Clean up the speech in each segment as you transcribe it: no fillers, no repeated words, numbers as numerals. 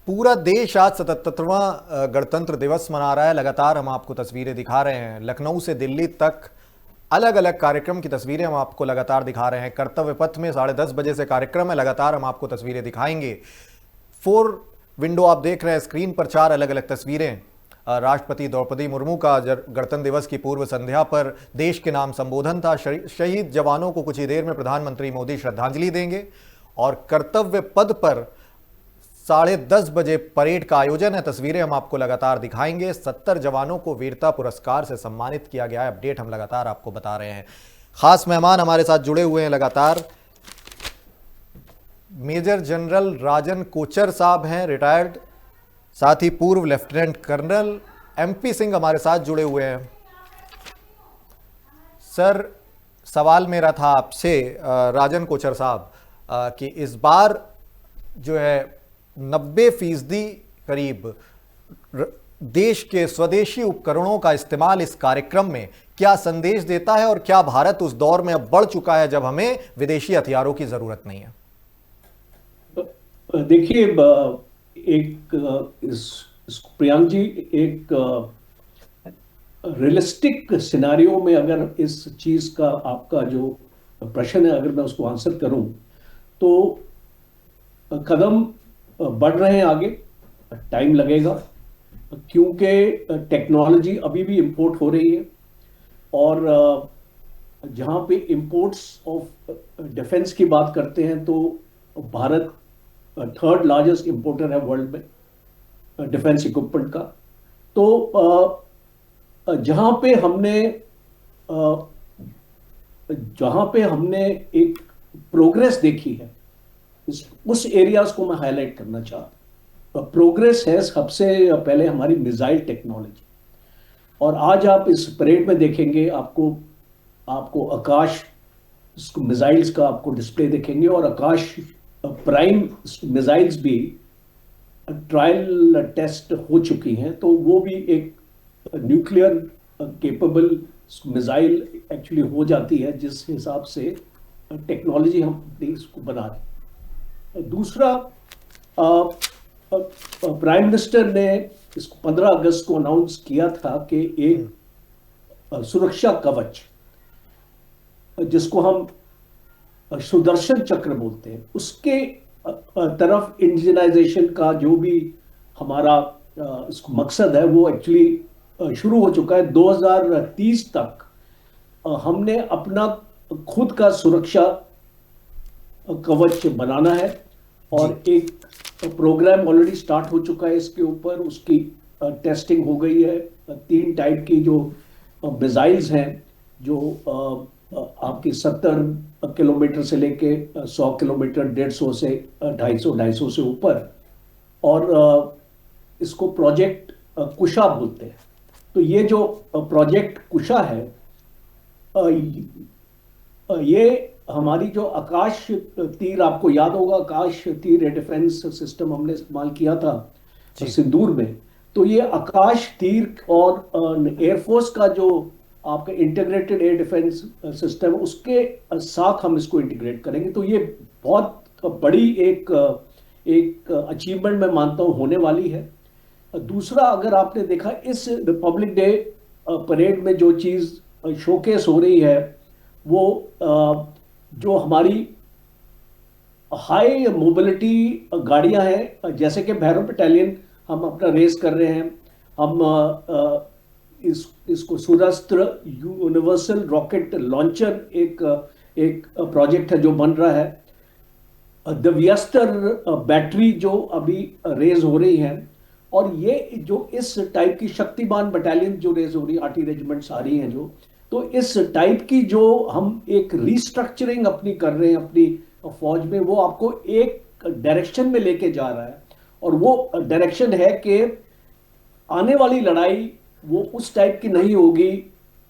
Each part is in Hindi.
पूरा देश आज 77वां गणतंत्र दिवस मना रहा है। लगातार हम आपको तस्वीरें दिखा रहे हैं, लखनऊ से दिल्ली तक अलग अलग कार्यक्रम की तस्वीरें हम आपको लगातार दिखा रहे हैं। कर्तव्य पथ में 10:30 बजे से कार्यक्रम है, लगातार हम आपको तस्वीरें दिखाएंगे। 4 विंडो आप देख रहे हैं स्क्रीन पर, 4 अलग अलग तस्वीरें। राष्ट्रपति द्रौपदी मुर्मू का गणतंत्र दिवस की पूर्व संध्या पर देश के नाम संबोधन था। शहीद जवानों को कुछ ही देर में प्रधानमंत्री मोदी श्रद्धांजलि देंगे और कर्तव्य पथ पर 10:30 बजे परेड का आयोजन है। तस्वीरें हम आपको लगातार दिखाएंगे। 70 जवानों को वीरता पुरस्कार से सम्मानित किया गया है। अपडेट हम लगातार आपको बता रहे हैं। खास मेहमान हमारे साथ जुड़े हुए हैं लगातार। मेजर जनरल राजन कोचर साहब हैं, रिटायर्ड, साथ ही पूर्व लेफ्टिनेंट कर्नल MP सिंह हमारे साथ जुड़े हुए हैं। सर, सवाल मेरा था आपसे राजन कोचर साहब कि इस बार जो है 90% करीब देश के स्वदेशी उपकरणों का इस्तेमाल इस कार्यक्रम में क्या संदेश देता है, और क्या भारत उस दौर में अब बढ़ चुका है जब हमें विदेशी हथियारों की जरूरत नहीं है? देखिए, एक प्रियांक जी, एक रियलिस्टिक सिनेरियो में अगर इस चीज का आपका जो प्रश्न है, अगर मैं उसको आंसर करूं तो कदम बढ़ रहे हैं आगे। टाइम लगेगा क्योंकि टेक्नोलॉजी अभी भी इंपोर्ट हो रही है, और जहां पे इंपोर्ट्स ऑफ डिफेंस की बात करते हैं तो भारत 3rd लार्जेस्ट इंपोर्टर है वर्ल्ड में डिफेंस इक्विपमेंट का। तो जहां पे हमने एक प्रोग्रेस देखी है, उस एरियाज को मैं हाईलाइट करना चाहता हूं। प्रोग्रेस है सबसे पहले हमारी मिसाइल टेक्नोलॉजी, और आज आप इस परेड में देखेंगे, आपको आकाश मिसाइल्स का आपको डिस्प्ले देखेंगे, और आकाश प्राइम मिसाइल्स भी ट्रायल टेस्ट हो चुकी हैं। तो वो भी एक न्यूक्लियर केपेबल मिसाइल एक्चुअली हो जाती है, जिस हिसाब से टेक्नोलॉजी हम इसको बना रहे हैं। दूसरा, प्राइम मिनिस्टर ने इसको 15 अगस्त को अनाउंस किया था कि एक सुरक्षा कवच, जिसको हम सुदर्शन चक्र बोलते हैं, उसके तरफ इंडिजनाइजेशन का जो भी हमारा इसको मकसद है वो एक्चुअली शुरू हो चुका है। 2030 तक हमने अपना खुद का सुरक्षा कवच बनाना है, और एक प्रोग्राम ऑलरेडी स्टार्ट हो चुका है इसके ऊपर। उसकी टेस्टिंग हो गई है। 3 टाइप की जो मिसाइल्स हैं, जो आपकी 70 किलोमीटर से लेके 100 किलोमीटर, 150 से 250 से ऊपर, और इसको प्रोजेक्ट कुशा बोलते हैं। तो ये जो प्रोजेक्ट कुशा है, ये हमारी जो आकाश तीर, आपको याद होगा आकाश तीर डिफेंस सिस्टम हमने इस्तेमाल किया था सिंदूर में। तो ये आकाश तीर और एयरफोर्स का जो आपका इंटीग्रेटेड एयर डिफेंस सिस्टम, उसके साथ हम इसको इंटीग्रेट करेंगे। तो ये बहुत बड़ी एक अचीवमेंट मैं मानता हूं होने वाली है। दूसरा, अगर आपने देखा इस रिपब्लिक डे परेड में जो चीज शोकेस हो रही है, वो जो हमारी हाई मोबिलिटी गाड़ियां हैं, जैसे कि भैरव बटालियन हम अपना रेस कर रहे हैं। हम इसको सूर्यास्त्र यूनिवर्सल रॉकेट लॉन्चर एक प्रोजेक्ट है जो बन रहा है। दिव्यास्त्र बैटरी जो अभी रेज हो रही है, और ये जो इस टाइप की शक्तिमान बटालियन जो रेज हो रही है, आर्टी रेजिमेंट्स आ रही हैं जो, तो इस टाइप की जो हम एक रीस्ट्रक्चरिंग अपनी कर रहे हैं अपनी फौज में, वो आपको एक डायरेक्शन में लेके जा रहा है। और वो डायरेक्शन है कि आने वाली लड़ाई वो उस टाइप की नहीं होगी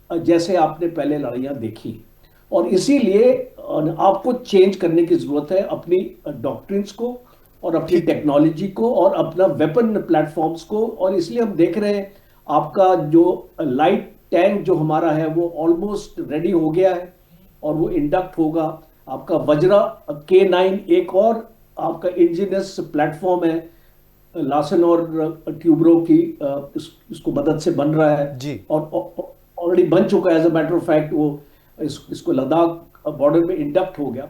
जैसे आपने पहले लड़ाइयां देखी, और इसीलिए आपको चेंज करने की जरूरत है अपनी डॉक्ट्रिन्स को, और अपनी टेक्नोलॉजी को, और अपना वेपन प्लेटफॉर्म्स को। और इसलिए हम देख रहे हैं आपका जो लाइट टैंक जो हमारा है वो ऑलमोस्ट रेडी हो गया है, और वो इंडक्ट होगा। आपका वज्रा K9 एक और आपका इंजीनियस प्लेटफॉर्म है लार्सन और ट्यूब्रो की इसको मदद से बन रहा है, जी। और ऑलरेडी बन चुका है। As a matter of fact वो इसको लद्दाख बॉर्डर में इंडक्ट हो गया।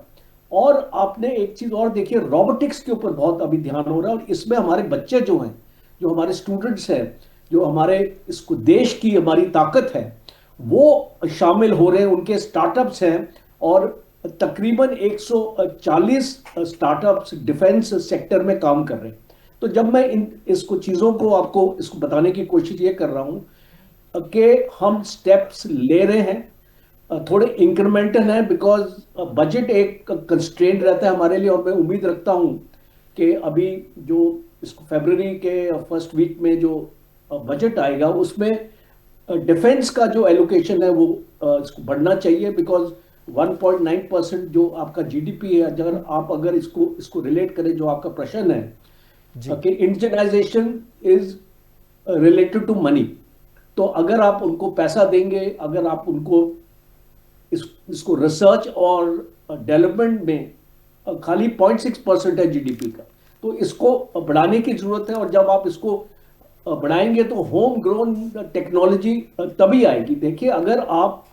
और आपने एक चीज और देखी है, रोबोटिक्स के ऊपर बहुत अभी ध्यान हो रहा है, और इसमें हमारे बच्चे जो हैं, जो हमारे स्टूडेंट्स हैं, जो हमारे इसको देश की हमारी ताकत है, वो शामिल हो रहे हैं, उनके स्टार्टअप्स हैं। और तकरीबन 140 स्टार्टअप्स डिफेंस सेक्टर में काम कर रहे हैं। तो जब मैं इन इसको चीज़ों को आपको इसको बताने की कोशिश ये कर रहा हूँ कि हम स्टेप्स ले रहे हैं, थोड़े इंक्रीमेंटल हैं, बिकॉज बजट एक कंस्ट्रेंट रहता है हमारे लिए। और मैं उम्मीद रखता हूँ कि अभी जो इसको फरवरी के फर्स्ट वीक में जो बजट आएगा, उसमें डिफेंस का जो एलोकेशन है वो इसको बढ़ना चाहिए। बिकॉज 1.9% जो आपका जीडीपी है, अगर इसको इसको रिलेट करें, जो आपका प्रश्न है जी। कि indigenization is related to money, तो अगर आप उनको पैसा देंगे, अगर आप उनको इसको रिसर्च और डेवलपमेंट में खाली 0.6% है जीडीपी का, तो इसको बढ़ाने की जरूरत है। और जब आप इसको बढ़ाएंगे तो होम ग्रोन टेक्नोलॉजी तभी आएगी। देखिए, अगर आप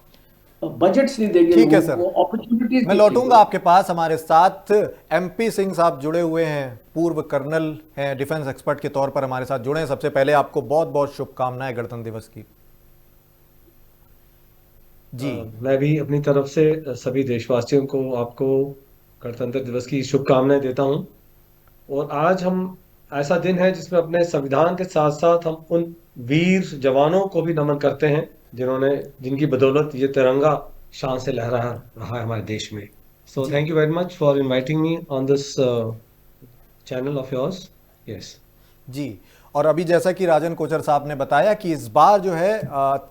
बजट्स नहीं देंगे ठीक है लोगों सर, को, अपॉर्चुनिटीज मैं नहीं लौटूंगा देंगे। आपके पास। हमारे साथ MP सिंह साहब जुड़े हुए हैं, पूर्व कर्नल हैं, डिफेंस एक्सपर्ट के तौर पर हमारे साथ जुड़े हैं। सबसे पहले आपको बहुत बहुत शुभकामनाएं गणतंत्र दिवस की। जी। मैं भी अपनी तरफ से सभी देशवासियों को, आपको गणतंत्र दिवस की शुभकामनाएं देता हूं। और आज हम ऐसा दिन है जिसमें अपने संविधान के साथ साथ हम उन वीर जवानों को भी नमन करते हैं जिनकी बदौलत ये तिरंगा शान से लहरा रहा है हमारे देश में। सो जी। Thank you very much for inviting me on this channel of yours. Yes. जी। और अभी जैसा कि राजन कोचर साहब ने बताया कि इस बार जो है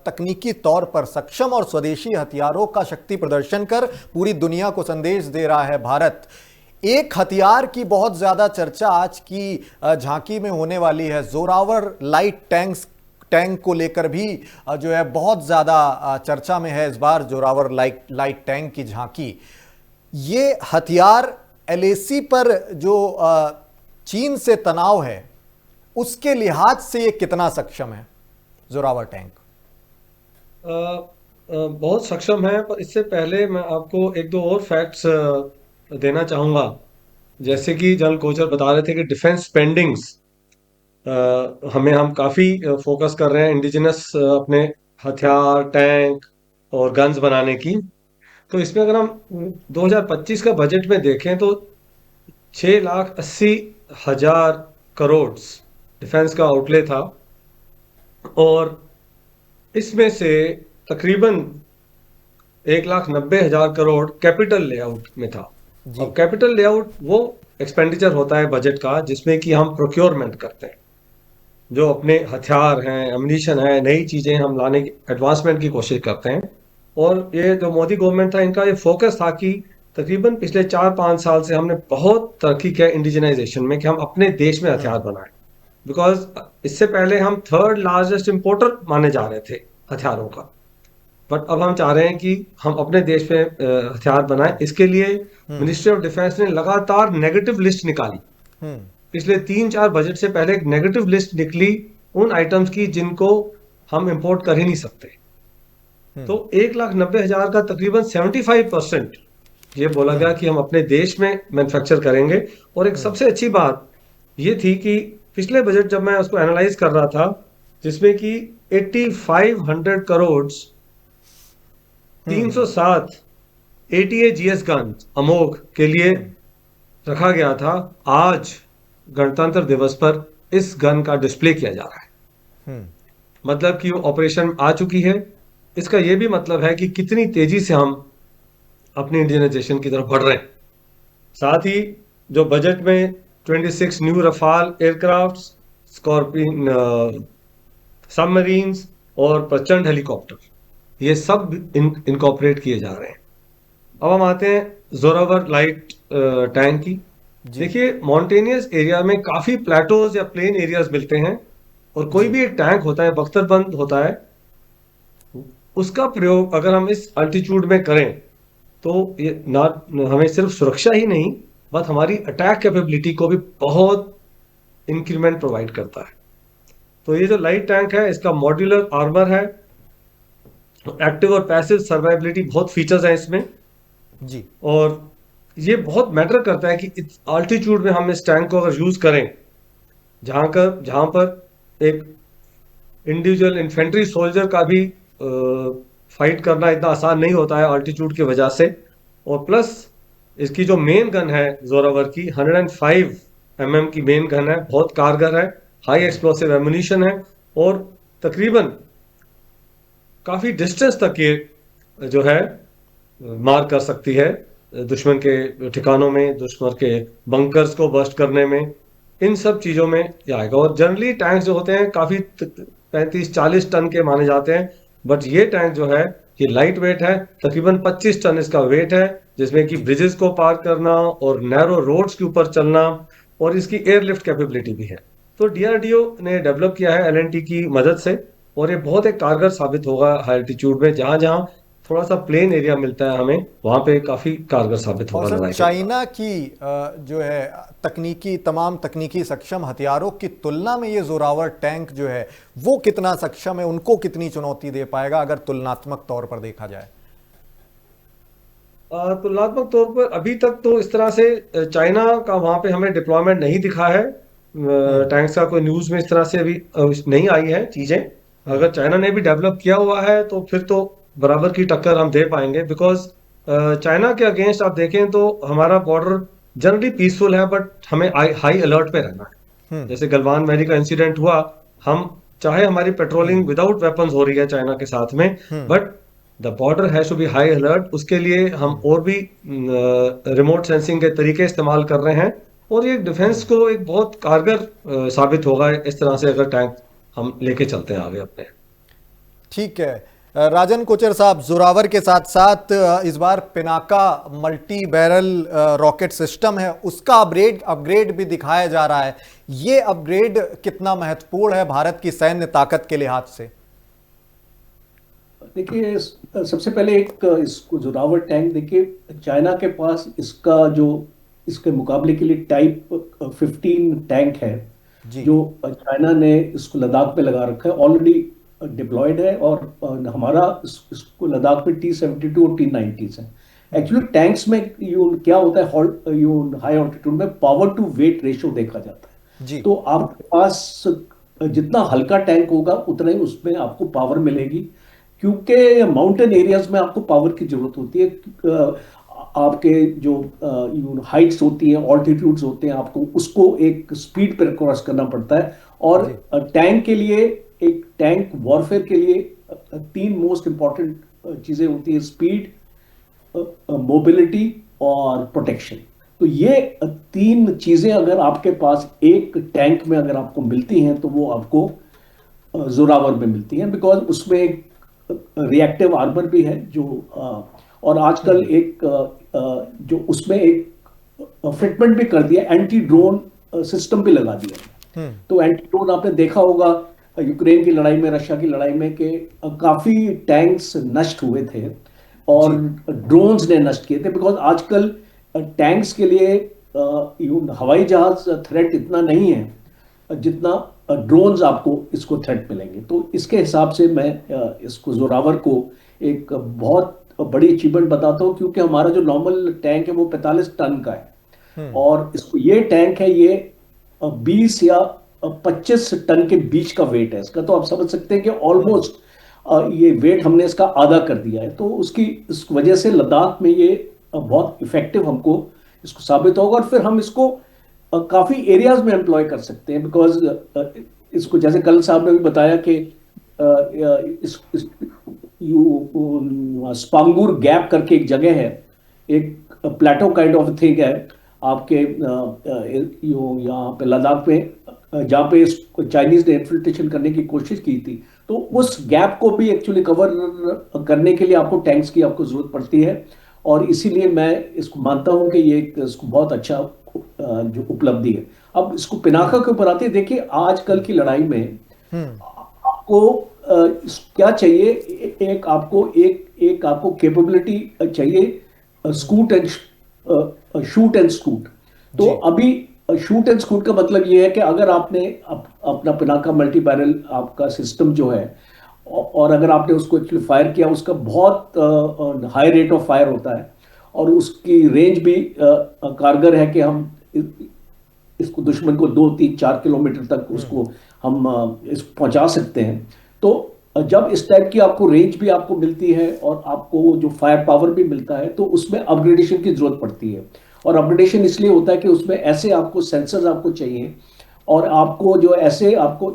तकनीकी तौर पर सक्षम और स्वदेशी हथियारों का शक्ति प्रदर्शन कर पूरी दुनिया को संदेश दे रहा है भारत। एक हथियार की बहुत ज्यादा चर्चा आज की झांकी में होने वाली है। जोरावर लाइट टैंक को लेकर भी जो है बहुत ज्यादा चर्चा में है इस बार जोरावर लाइट टैंक की झांकी। ये हथियार LAC पर जो चीन से तनाव है उसके लिहाज से ये कितना सक्षम है जोरावर टैंक? बहुत सक्षम है, पर इससे पहले मैं आपको एक दो और फैक्ट्स देना चाहूंगा। जी। जैसे कि जनरल कोचर बता रहे थे कि डिफेंस स्पेंडिंग्स हम काफ़ी फोकस कर रहे हैं इंडिजिनस अपने हथियार, टैंक और गन्स बनाने की। तो इसमें अगर हम 2025 का बजट में देखें तो 6,80,000 करोड़ डिफेंस का आउटले था, और इसमें से तकरीबन 1,90,000 करोड़ कैपिटल लेआउट में था। जी। अब कैपिटल लेआउट वो एक्सपेंडिचर होता है बजट का जिसमें कि हम प्रोक्योरमेंट करते हैं, जो अपने हथियार हैं, एमुनिशन है, नई चीजें हम लाने की एडवांसमेंट की कोशिश करते हैं। और ये जो मोदी गवर्नमेंट था, इनका ये फोकस था कि तकरीबन पिछले 4-5 साल से हमने बहुत तरक्की किया इंडिजिनाइजेशन में, कि हम अपने देश में हथियार बनाएं। बिकॉज इससे पहले हम थर्ड लार्जेस्ट इंपोर्टर माने जा रहे थे हथियारों का, बट अब हम चाह रहे हैं कि हम अपने देश में हथियार बनाएं। इसके लिए मिनिस्ट्री ऑफ डिफेंस ने लगातार नेगेटिव लिस्ट निकाली। हम्म। पिछले 3-4 बजट से पहले एक नेगेटिव लिस्ट निकली उन आइटम्स की जिनको हम इंपोर्ट कर ही नहीं सकते। तो 1,90,000 का तकरीबन 75% ये बोला गया कि हम अपने देश में मैन्युफैक्चर करेंगे। और एक सबसे अच्छी बात ये थी कि पिछले बजट जब मैं उसको एनालाइज कर रहा था, जिसमें कि 8,500 करोड़ 307 ATA/GS गन अमोघ के लिए रखा गया था, आज गणतंत्र दिवस पर इस गन का डिस्प्ले किया जा रहा है। मतलब कि वो ऑपरेशन आ चुकी है। इसका ये भी मतलब है कि कितनी तेजी से हम अपनी इंडियनाइजेशन की तरफ बढ़ रहे हैं। साथ ही जो बजट में 26 new Rafale aircraft, scorpion submarines और प्रचंड हेलीकॉप्टर, ये सब इनकॉर्पोरेट किए जा रहे हैं। अब हम आते हैं जोरावर लाइट टैंक की। देखिए, माउंटेनियस एरिया में काफी प्लेटोज या प्लेन एरियाज मिलते हैं, और कोई भी एक टैंक होता है, बख्तरबंद होता है, उसका प्रयोग अगर हम इस अल्टीट्यूड में करें तो ये ना हमें सिर्फ सुरक्षा ही नहीं, बट हमारी अटैक कैपेबिलिटी को भी बहुत इंक्रीमेंट प्रोवाइड करता है। तो ये जो लाइट टैंक है इसका मॉड्यूलर आर्मर है, एक्टिव और पैसिव सर्वाइबिलिटी बहुत फीचर्स हैं इसमें, जी। और ये बहुत मैटर करता है कि इस आल्टीट्यूड में हम इस टैंक को अगर यूज करें, जहां पर एक इंडिविजुअल इन्फेंट्री सोल्जर का भी फाइट करना इतना आसान नहीं होता है आल्टीट्यूड की वजह से। और प्लस इसकी जो मेन गन है जोरावर की 105 mm की मेन गन है, बहुत कारगर है, हाई एक्सप्लोसिव एमुनिशन है, और तकरीबन काफी डिस्टेंस तक ये जो है मार कर सकती है दुश्मन के ठिकानों में, दुश्मन के बंकर्स को बस्ट करने में, इन सब चीजों में ये आएगा। और जनरली टैंक्स जो होते हैं काफी 35-40 टन के माने जाते हैं, बट ये टैंक जो है ये लाइट वेट है, तकरीबन 25 टन इसका वेट है, जिसमें कि ब्रिजेस को पार करना और नैरो रोड्स के ऊपर चलना, और इसकी एयरलिफ्ट कैपेबिलिटी भी है। तो डीआरडीओ ने डेवलप किया है एलएनटी की मदद से, और ये बहुत एक कारगर साबित होगा हाई एल्टीट्यूड में, जहां जहां थोड़ा सा प्लेन एरिया मिलता है हमें, वहां पे काफी कारगर साबित और होगा सर लड़ाई के चाइना की जो है तमाम तकनीकी सक्षम हथियारों की तुलना में ये जोरावर टैंक जो है वो कितना सक्षम है, उनको कितनी चुनौती दे पाएगा अगर तुलनात्मक तौर पर देखा जाए? तुलनात्मक तौर पर अभी तक तो इस तरह से चाइना का वहां पे हमें डिप्लॉयमेंट नहीं दिखा है, टैंक्स का कोई न्यूज में इस तरह से अभी नहीं आई है चीजें। अगर चाइना ने भी डेवलप किया हुआ है तो फिर तो बराबर की टक्कर हम दे पाएंगे, बिकॉज चाइना के अगेंस्ट आप देखें तो हमारा बॉर्डर जनरली पीसफुल है, बट हमें हाई अलर्ट पे रहना है। जैसे गलवान वैली का इंसिडेंट हुआ, हम चाहे हमारी पेट्रोलिंग विदाउट वेपन्स हो रही है चाइना के साथ में, but the border has to be high alert. उसके लिए हम और भी रिमोट सेंसिंग के तरीके इस्तेमाल कर रहे हैं, और ये डिफेंस को एक बहुत कारगर साबित होगा इस तरह से अगर टैंक हम लेके चलते हैं आगे अपने। ठीक है राजन कोचर साहब, जोरावर के साथ साथ इस बार Pinaka multi barrel rocket system है, उसका अपग्रेड भी दिखाया जा रहा है। ये अपग्रेड कितना महत्वपूर्ण है भारत की सैन्य ताकत के लिहाज से? देखिए, सबसे पहले एक इसको जोरावर टैंक देखिए, चाइना के पास इसका जो इसके मुकाबले के लिए टाइप 15 टैंक है जो चाइना ने इसको लद्दाख पे लगा रखा है, ऑलरेडी डिप्लॉयड है, और हमारा इसको लद्दाख में T-72 और T-90s है। एक्चुअली टैंक्स में क्या होता है, हाई ऑल्टीट्यूड में पावर टू वेट रेशियो देखा जाता है जी। तो आपके पास जितना हल्का टैंक होगा उतना ही उसमें आपको पावर मिलेगी, क्योंकि माउंटेन एरियाज में आपको पावर की जरूरत होती है। आपके जो हाइट्स होती हैं, ऑल्टीट्यूड्स होते हैं, आपको उसको एक स्पीड पर क्रॉस करना पड़ता है। और टैंक के लिए, एक टैंक वॉरफेयर के लिए 3 मोस्ट इंपॉर्टेंट चीजें होती है: स्पीड, मोबिलिटी और प्रोटेक्शन। तो ये 3 चीजें अगर आपके पास एक टैंक में अगर आपको मिलती हैं तो वो आपको जोरावर में मिलती हैं, बिकॉज उसमें एक रिएक्टिव आर्मर भी है जो और आजकल एक जो उसमें एक फिटमेंट भी कर दिया, एंटी ड्रोन सिस्टम भी लगा दिया। तो एंटी ड्रोन आपने देखा होगा यूक्रेन की लड़ाई में, रशिया की लड़ाई में, कि काफी टैंक्स नष्ट हुए थे और ड्रोन्स ने नष्ट किए थे, बिकॉज आजकल टैंक्स के लिए हवाई जहाज थ्रेट इतना नहीं है जितना ड्रोन्स आपको इसको थ्रेट मिलेंगे। तो इसके हिसाब से मैं इसको जोरावर को एक बहुत बड़ी अचीवमेंट बताता हूँ, क्योंकि हमारा जो नॉर्मल टैंक है वो 45 टन का है, और इसको ये टैंक है, ये 20 या 25 टन के बीच का वेट है इसका। तो आप समझ सकते हैं कि ऑलमोस्ट ये वेट हमने इसका आधा कर दिया है। तो इस वजह से लद्दाख में ये बहुत इफेक्टिव हमको इसको साबित होगा, और फिर हम इसको काफी एरियाज में एम्प्लॉय कर सकते हैं, बिकॉज इसको जैसे कल साहब ने भी बताया कि स्पांगुर गैप करके एक जगह है, एक प्लेटो काइंड ऑफ थिंग है आपके यहाँ पे लद्दाख में, जहाँ पे चाइनीज ने इन्फिल्ट्रेशन करने की कोशिश की थी। तो उस गैप को भी एक्चुअली कवर करने के लिए आपको टैंक्स की आपको जरूरत पड़ती है, और इसीलिए मैं इसको मानता हूं कि ये इसको बहुत अच्छा जो उपलब्धि है। अब इसको पिनाका के ऊपर आते हैं। देखिए, आजकल की लड़ाई में आपको क्या चाहिए, एक आपको कैपेबिलिटी चाहिए, शूट एंड स्कूट। तो अभी शूट एंड स्कूट का मतलब ये है कि अगर आपने अपना पिनाका मल्टी बैरल आपका सिस्टम जो है, और अगर आपने उसको एक्चुअली फायर किया, उसका बहुत हाई रेट ऑफ फायर होता है और उसकी रेंज भी कारगर है कि हम इसको दुश्मन को 2 3 4 किलोमीटर तक उसको हम इसको पहुंचा सकते हैं। तो जब इस टाइप की आपको रेंज भी आपको मिलती है और आपको जो फायर पावर भी मिलता है, तो उसमें अपग्रेडेशन की जरूरत पड़ती है। और अपग्रेडेशन इसलिए होता है कि उसमें ऐसे आपको सेंसर्स आपको चाहिए, और आपको जो ऐसे आपको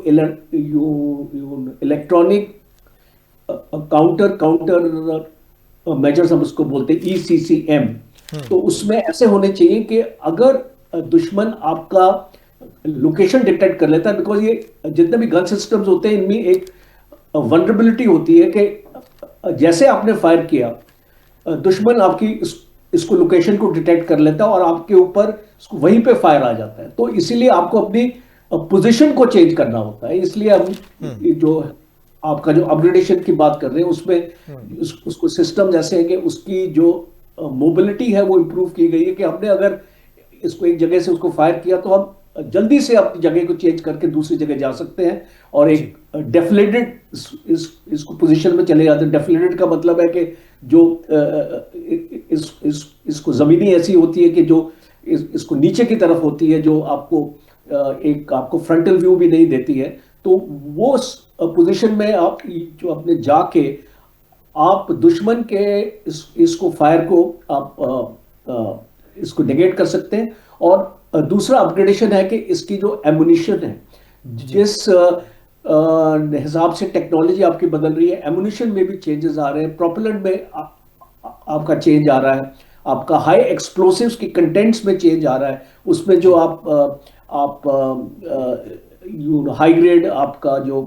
इलेक्ट्रॉनिक काउंटर काउंटर मेजर्स हम उसको बोलते हैं, ECCM। तो उसमें ऐसे होने चाहिए कि अगर दुश्मन आपका लोकेशन डिटेक्ट कर लेता है, बिकॉज ये जितने भी गन सिस्टम्स होते हैं इनमें एक वनरेबिलिटी होती है कि जैसे आपने फायर किया, दुश्मन आपकी इसको लोकेशन को डिटेक्ट कर लेता है और आपके ऊपर इसको वहीं पे फायर आ जाता है। तो इसीलिए आपको अपनी पोजीशन को चेंज करना होता है। इसलिए हम जो आपका जो अपग्रेडेशन की बात कर रहे हैं उसमें उसको सिस्टम जैसे है कि उसकी जो मोबिलिटी है वो इम्प्रूव की गई है, कि हमने अगर इसको एक जगह से उसको फायर किया तो हम जल्दी से अपनी जगह को चेंज करके दूसरी जगह जा सकते हैं और एक डेफिलेटेड इसको पोजीशन में चले जाते हैं। डेफिलेटेड का मतलब है कि जो इसको जमीनी ऐसी होती है कि जो इसको नीचे की तरफ होती है, जो आपको एक आपको फ्रंटल व्यू भी नहीं देती है। तो वो पोजीशन में आप जो अपने जाके आप दुश्मन के इसको फायर को आप इसको नेगेट कर सकते हैं। और दूसरा अपग्रेडेशन है कि इसकी जो एमुनिशन है, जिस हिसाब से टेक्नोलॉजी आपकी बदल रही है, एमुनिशन में भी चेंजेस आ रहे हैं, प्रोपेलेंट में आपका चेंज आ रहा है, आपका हाई एक्सप्लोसिव्स की कंटेंट्स में चेंज आ रहा है, उसमें जो आप हाई ग्रेड आपका जो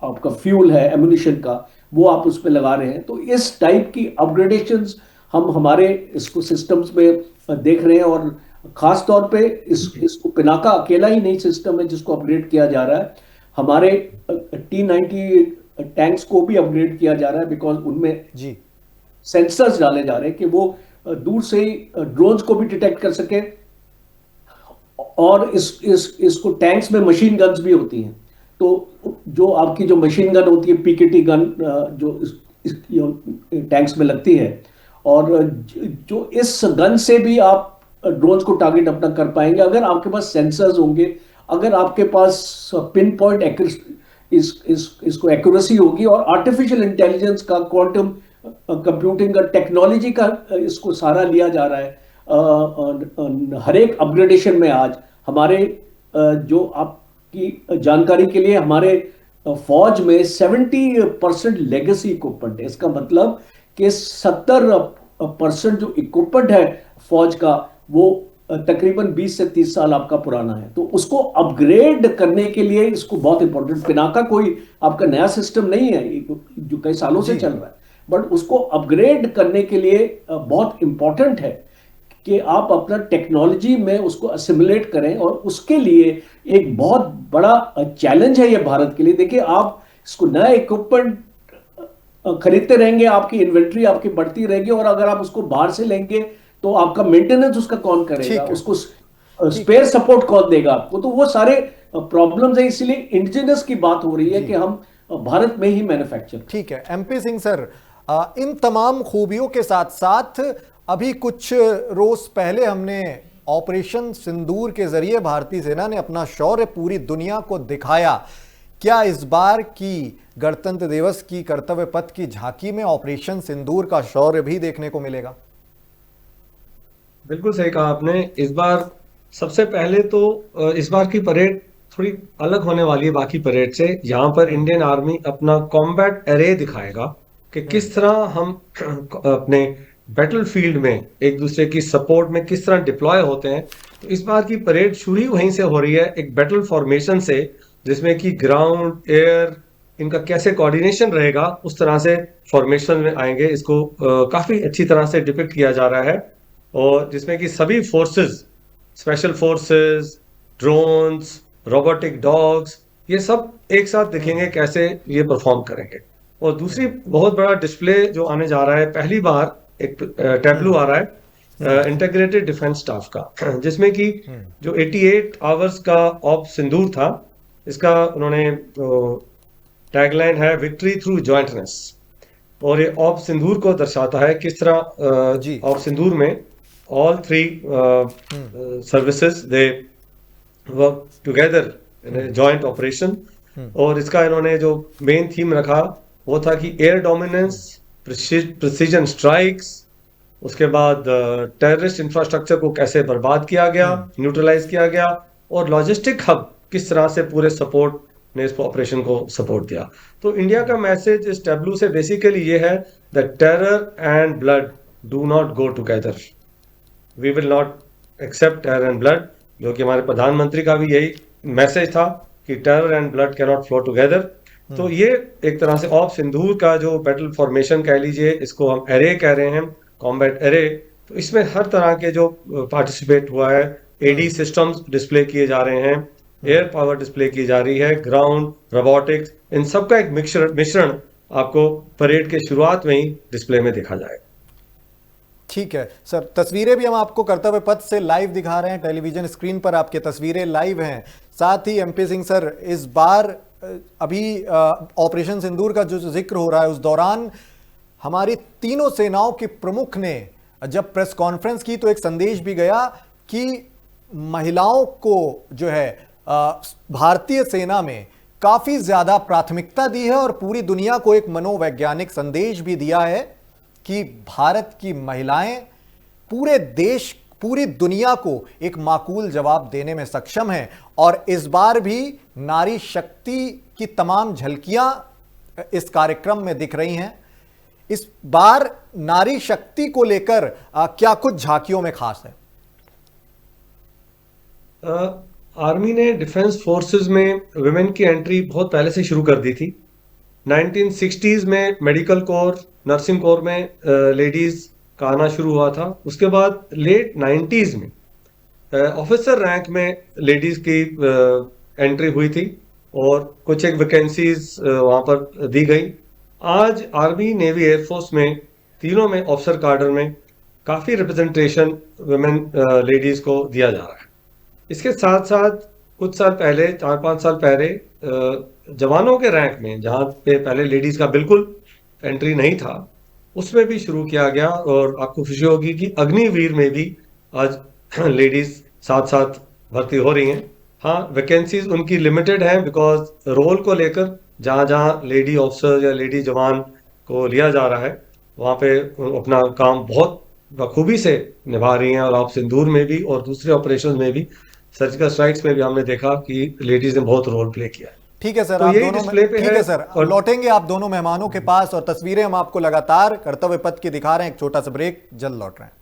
आपका फ्यूल है एमुनिशन का, वो आप उस पर लगा रहे हैं। तो इस टाइप की अपग्रेडेशंस हम हमारे इसको सिस्टम्स में देख रहे हैं, और खास तौर पे इसको पिनाका अकेला ही नहीं सिस्टम है जिसको अपग्रेड किया जा रहा है, हमारे T90 टैंक्स को भी अपग्रेड किया जा रहा है, बिकॉज उनमें जी सेंसर्स डाले जा रहे हैं कि वो दूर से ही ड्रोन्स को भी डिटेक्ट कर सके। और इसको टैंक्स में मशीन गन्स भी होती हैं, तो जो आपकी जो मशीन गन होती है, PKT गन, जो टैंक्स में लगती है, और जो इस गन से भी आप ड्रोन्स को टारगेट अपना कर पाएंगे अगर आपके पास सेंसर्स होंगे, अगर आपके पास पिन पॉइंट इसको एक्यूरेसी होगी, और आर्टिफिशियल इंटेलिजेंस का, क्वांटम कंप्यूटिंग का, टेक्नोलॉजी का इसको सहारा लिया जा रहा है। हर एक अपग्रेडेशन में आज हमारे जो आपकी जानकारी के लिए, हमारे फौज में 70% लेगेसी इक्विपमेंट है। इसका मतलब कि 70% जो इक्विपमेंट है फौज का, वो तकरीबन 20 से 30 साल आपका पुराना है। तो उसको अपग्रेड करने के लिए इसको बहुत इंपॉर्टेंट, पिनाका कोई आपका नया सिस्टम नहीं है जो कई सालों से चल रहा है, बट उसको अपग्रेड करने के लिए बहुत इंपॉर्टेंट है कि आप अपना टेक्नोलॉजी में उसको असिमुलेट करें। और उसके लिए एक बहुत बड़ा चैलेंज है ये भारत के लिए। देखिए, आप इसको नया इक्विपमेंट खरीदते रहेंगे, आपकी इन्वेंट्री आपकी बढ़ती रहेगी, और अगर आप उसको बाहर से लेंगे तो आपका मेंटेनेंस उसका कौन करेगा, उसको स्पेयर सपोर्ट कौन देगा आपको। तो वो सारे प्रॉब्लम्स है, इसलिए इंडिजिनस की बात हो रही है कि हम भारत में ही मैन्युफैक्चर। ठीक है MP सिंह सर, इन तमाम खूबियों के साथ साथ अभी कुछ रोज पहले हमने ऑपरेशन सिंदूर के जरिए भारतीय सेना ने अपना शौर्य पूरी दुनिया को दिखाया। क्या इस बार की गणतंत्र दिवस की कर्तव्य पथ की झांकी में ऑपरेशन सिंदूर का शौर्य भी देखने को मिलेगा? बिल्कुल सही कहा आपने। इस बार सबसे पहले तो इस बार की परेड थोड़ी अलग होने वाली है बाकी परेड से। यहाँ पर इंडियन आर्मी अपना कॉम्बैट एरे दिखाएगा कि किस तरह हम अपने बैटल फील्ड में एक दूसरे की सपोर्ट में किस तरह डिप्लॉय होते हैं। तो इस बार की परेड शुरू ही वहीं से हो रही है, एक बैटल फॉर्मेशन से, जिसमें कि ग्राउंड, एयर, इनका कैसे कोऑर्डिनेशन रहेगा उस तरह से फॉर्मेशन में आएंगे। इसको काफी अच्छी तरह से डिपिक्ट किया जा रहा है, और जिसमें कि सभी forces, special forces, drones, robotic dogs, ये सब एक साथ दिखेंगे कैसे ये परफॉर्म करेंगे। और दूसरी बहुत बड़ा डिस्प्ले जो आने जा रहा है, पहली बार एक टैब्लू आ रहा है इंटीग्रेटेड डिफेंस स्टाफ का, जिसमें कि जो 88 आवर्स का ऑप सिंदूर था, इसका उन्होंने टैगलाइन है विक्ट्री थ्रू जॉइंटनेस। और ये ऑप सिंदूर को दर्शाता है किस जी। तरह ऑप सिंदूर में all three services they work together in joint operation. और इसका इन्होंने जो मेन थीम रखा वो था कि एयर डोमिनेंस, प्रिसीजन स्ट्राइक्स, उसके बाद टेररिस्ट इंफ्रास्ट्रक्चर को कैसे बर्बाद किया गया, न्यूट्रलाइज किया गया, और लॉजिस्टिक हब किस तरह से पूरे सपोर्ट ने इस ऑपरेशन को सपोर्ट दिया। तो इंडिया का मैसेज इस टैब्लू से बेसिकली ये है that terror and blood do not go together, we will not accept terror and blood, जो कि हमारे प्रधानमंत्री का भी यही मैसेज था कि terror and blood can not flow together. तो ये एक तरह से ऑप सिंदूर का जो बैटल फॉर्मेशन कह लीजिए, इसको हम एरे कह रहे हैं, कॉम्बैट एरे। तो इसमें हर तरह के जो पार्टिसिपेट हुआ है, एडी सिस्टम्स डिस्प्ले किए जा रहे हैं, एयर पावर डिस्प्ले की जा रही है, ग्राउंड, रोबोटिक्स, इन सब का एक मिश्रण आपको परेड के शुरुआत में ही डिस्प्ले में देखा जाएगा। ठीक है सर, तस्वीरें भी हम आपको कर्तव्य पथ से लाइव दिखा रहे हैं, टेलीविजन स्क्रीन पर आपके तस्वीरें लाइव हैं। साथ ही एमपी सिंह सर, इस बार अभी ऑपरेशन सिंदूर का जो जिक्र हो रहा है, उस दौरान हमारी तीनों सेनाओं के प्रमुख ने जब प्रेस कॉन्फ्रेंस की तो एक संदेश भी गया कि महिलाओं को जो है भारतीय सेना में काफी ज्यादा प्राथमिकता दी है, और पूरी दुनिया को एक मनोवैज्ञानिक संदेश भी दिया है कि भारत की महिलाएं पूरे देश, पूरी दुनिया को एक माकूल जवाब देने में सक्षम हैं। और इस बार भी नारी शक्ति की तमाम झलकियां इस कार्यक्रम में दिख रही हैं। इस बार नारी शक्ति को लेकर क्या कुछ झांकियों में खास है? आर्मी ने डिफेंस फोर्सेस में वुमेन की एंट्री बहुत पहले से शुरू कर दी थी। 1960s में मेडिकल कोर, नर्सिंग कोर में लेडीज का आना शुरू हुआ था। उसके बाद लेट 90s में ऑफिसर रैंक में लेडीज की एंट्री हुई थी, और कुछ एक वैकेंसीज वहाँ पर दी गई। आज आर्मी, नेवी, एयरफोर्स में तीनों में ऑफिसर कार्डर में काफ़ी रिप्रेजेंटेशन वुमेन लेडीज को दिया जा रहा है। इसके साथ साथ कुछ साल पहले, 4-5 साल पहले, जवानों के रैंक में जहाँ पे पहले लेडीज का बिल्कुल एंट्री नहीं था, उसमें भी शुरू किया गया। और आपको खुशी होगी कि अग्निवीर में भी आज लेडीज साथ साथ भर्ती हो रही हैं। हाँ, वैकेंसीज उनकी लिमिटेड हैं, बिकॉज रोल को लेकर जहाँ जहाँ लेडी ऑफिसर या लेडी जवान को लिया जा रहा है, वहाँ पे अपना काम बहुत बखूबी से निभा रही हैं। और आप सिंदूर में भी और दूसरे ऑपरेशन में भी, सर्जिकल स्ट्राइक्स में भी हमने देखा कि लेडीज ने बहुत रोल प्ले किया है। ठीक है सर, तो आप यही दोनों डिस्प्ले पे ठीक है सर, और लौटेंगे आप दोनों मेहमानों के पास, और तस्वीरें हम आपको लगातार कर्तव्य पथ की दिखा रहे हैं। एक छोटा सा ब्रेक, जल्द लौट रहे हैं।